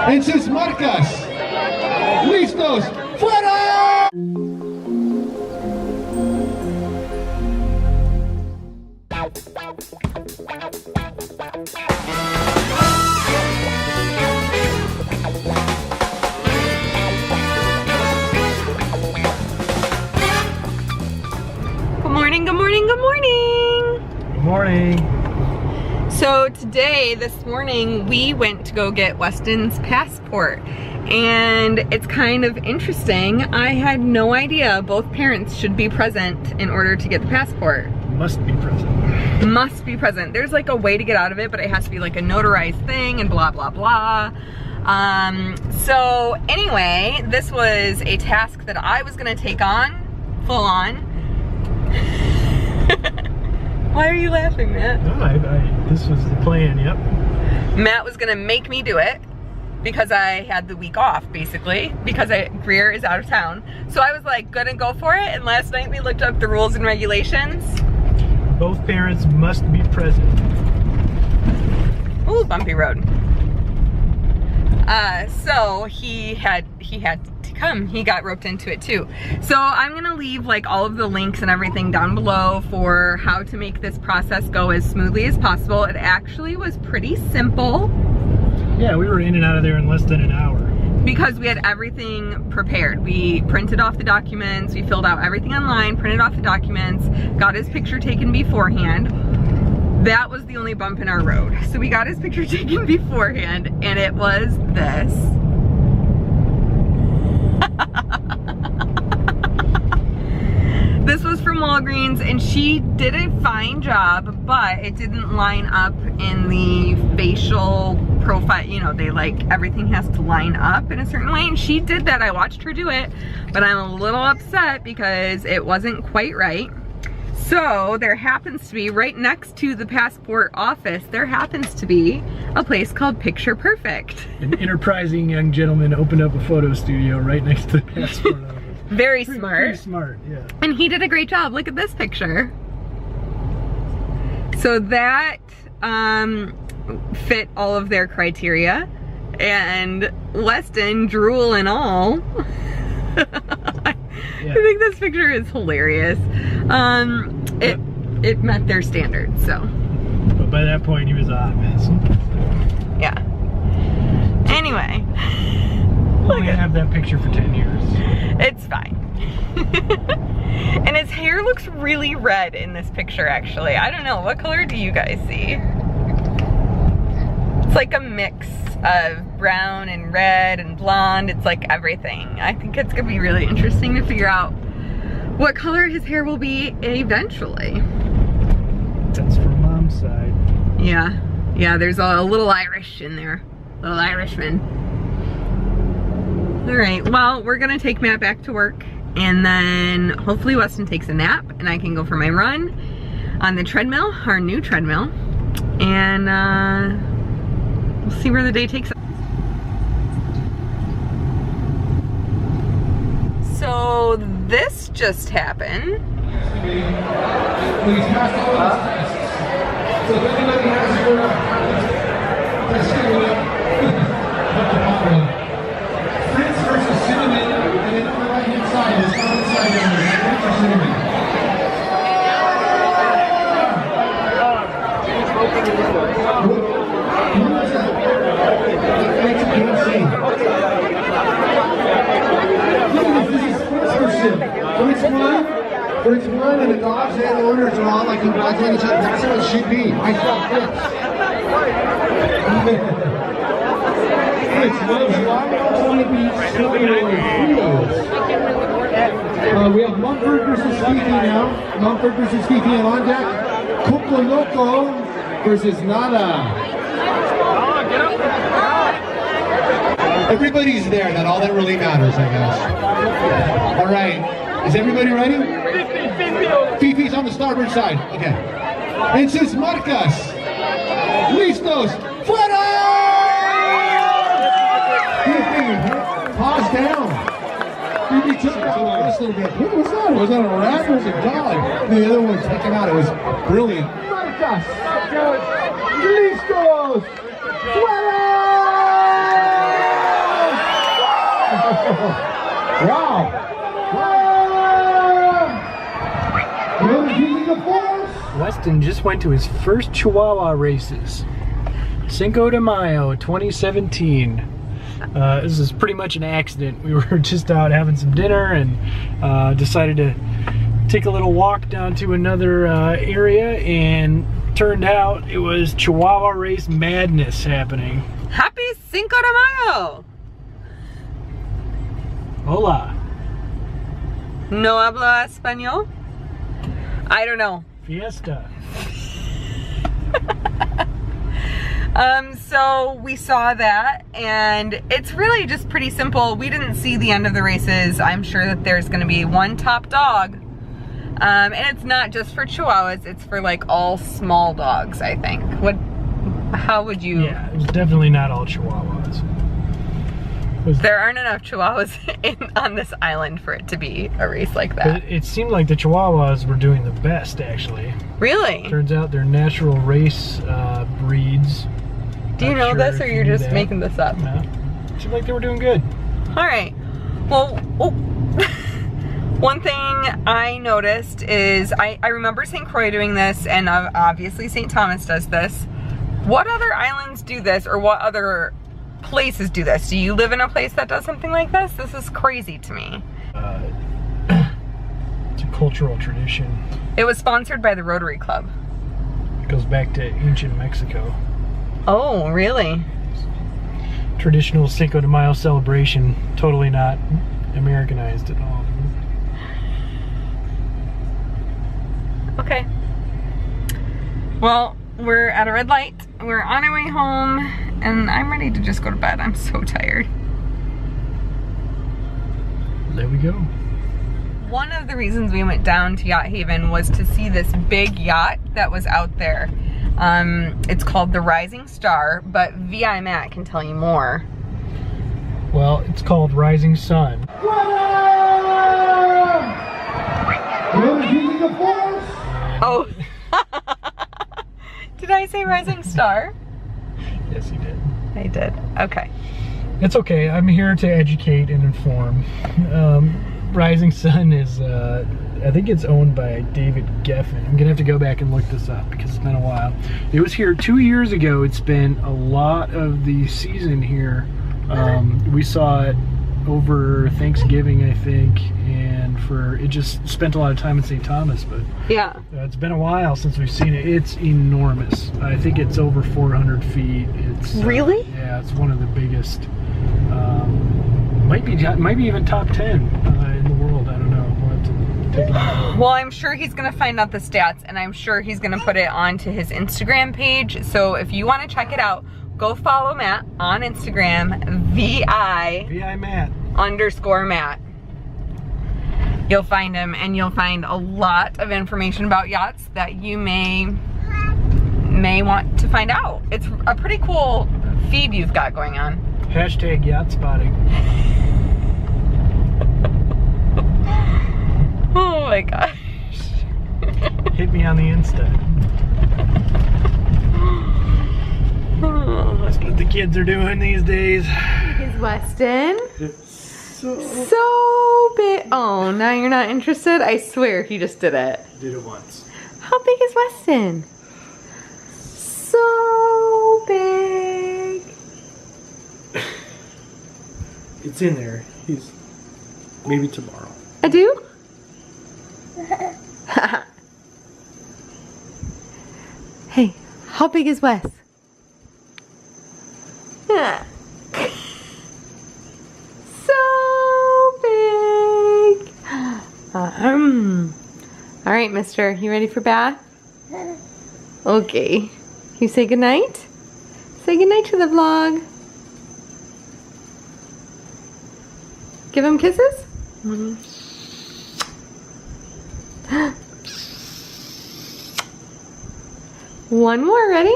En sus marcas. Listos. Fuera! Good morning, good morning, good morning. Good morning. So today, this morning, we went to go get Weston's passport. And it's kind of interesting. I had no idea both parents should be present in order to get the passport. Must be present. Must be present. There's like a way to get out of it, but it has to be like a notarized thing and blah, blah, blah. So anyway, this was a task that I was gonna take on, full on. Why are you laughing, Matt? No, this was the plan, yep. Matt was gonna make me do it because I had the week off, basically, because Greer is out of town. So I was like, gonna go for it, and last night we looked up the rules and regulations. Both parents must be present. Ooh, bumpy road. So he had to come. He got roped into it too. So I'm gonna leave like all of the links and everything down below for how to make this process go as smoothly as possible. It actually was pretty simple. Yeah, we were in and out of there in less than an hour. Because we had everything prepared. We printed off the documents, we filled out everything online, printed off the documents, got his picture taken beforehand. That was the only bump in our road. So we got his picture taken beforehand, and it was this. This was from Walgreens, and she did a fine job, but it didn't line up in the facial profile. You know, they like, everything has to line up in a certain way, and she did that. I watched her do it, but I'm a little upset because it wasn't quite right. So there happens to be, right next to the passport office, there happens to be a place called Picture Perfect. An enterprising young gentleman opened up a photo studio right next to the passport office. Very smart. Pretty smart, yeah. And he did a great job. Look at this picture. So that fit all of their criteria, and Weston, drool and all. Yeah. I think this picture is hilarious. It met their standards, so. But by that point, he was a hot mess. Yeah. Anyway. We're gonna have that picture for 10 years. It's fine. And his hair looks really red in this picture, actually. I don't know, what color do you guys see? It's like a mix of brown and red and blonde. It's like everything. I think it's gonna be really interesting to figure out what color his hair will be eventually. That's from Mom's side. Yeah, yeah, there's a little Irish in there. Little Irishman. All right, well, we're gonna take Matt back to work, and then hopefully Weston takes a nap and I can go for my run on the treadmill, our new treadmill, and we'll see where the day takes us. So this just happened. Please pass all those tests. So if anybody has your Fritz versus Cinnamon, and then on the right hand side is on the side down there. Fritz or Cinnamon? Who is that? I can't see. Look at this is sportsmanship. Fritz won, and the dogs and the owners are all like congratulating each other. That's how it should be. I saw Fritz. Fritz loves want to be steroid-free. We have Mumford versus Skeefy now. Mumford versus Skeefy, and on deck, Coco Loco versus Nada. Everybody's there. That's all that really matters, I guess. All right. Is everybody ready? Fifi's on the starboard side. Okay. En sus marcas. Listos. Fuera! Fifi, pause down. Fifi took that last little bit. What was that? Was that a rat or was it a dog? The other one took him out. It was brilliant. Marcas. Listos. Fuera! Wow. Weston just went to his first Chihuahua races. Cinco de Mayo 2017. This is pretty much an accident. We were just out having some dinner and decided to take a little walk down to another area, and turned out it was Chihuahua race madness happening. Happy Cinco de Mayo! Hola. No habla español? I don't know. Fiesta. So we saw that, and it's really just pretty simple. We didn't see the end of the races. I'm sure that there's gonna be one top dog. And it's not just for Chihuahuas, it's for like all small dogs, I think. How would you? Yeah, it's definitely not all Chihuahuas. There aren't enough Chihuahuas on this island for it to be a race like that. It seemed like the Chihuahuas were doing the best, actually. Really? Turns out they're natural race breeds. Do you know this, or you're just making this up? No. It seemed like they were doing good. All right. Well, one thing I noticed is I remember St. Croix doing this, and obviously St. Thomas does this. What other islands do this, or what other places do this? Do you live in a place that does something like this? This is crazy to me. It's a cultural tradition. It was sponsored by the Rotary Club. It goes back to ancient Mexico. Oh, really? Traditional Cinco de Mayo celebration, totally not Americanized at all. Okay. Well, we're at a red light. We're on our way home, and I'm ready to just go to bed. I'm so tired. There we go. One of the reasons we went down to Yacht Haven was to see this big yacht that was out there. It's called the Rising Star, but VI Matt can tell you more. Well, it's called Rising Sun. Oh. Did I say Rising Star? Yes, you did. I did. Okay. It's okay. I'm here to educate and inform. Rising Sun is, I think it's owned by David Geffen. I'm gonna have to go back and look this up because it's been a while. It was here 2 years ago. It spent a lot of the season here. We saw it over Thanksgiving, I think, and it just spent a lot of time in St. Thomas, but Yeah. It's been a while since we've seen it. It's enormous. I think it's over 400 feet. It's Really? Yeah, it's one of the biggest. Might be even top 10 in the world. I don't know. We'll have to take a look. Well, I'm sure he's gonna find out the stats, and I'm sure he's gonna put it onto his Instagram page. So if you want to check it out, go follow Matt on Instagram, VI Matt _Matt. You'll find him, and you'll find a lot of information about yachts that you may want to find out. It's a pretty cool feed you've got going on. Hashtag yacht spotting. Oh my gosh. Hit me on the Insta. That's what the kids are doing these days. Is Weston? So big. Oh, now you're not interested? I swear he just did it. did it once. How big is Weston? So big. It's in there. He's maybe tomorrow. I do? Hey, how big is Wes? So big. All right, mister, you ready for bath? Okay. You say goodnight? Say goodnight to the vlog. Give him kisses? One more, ready?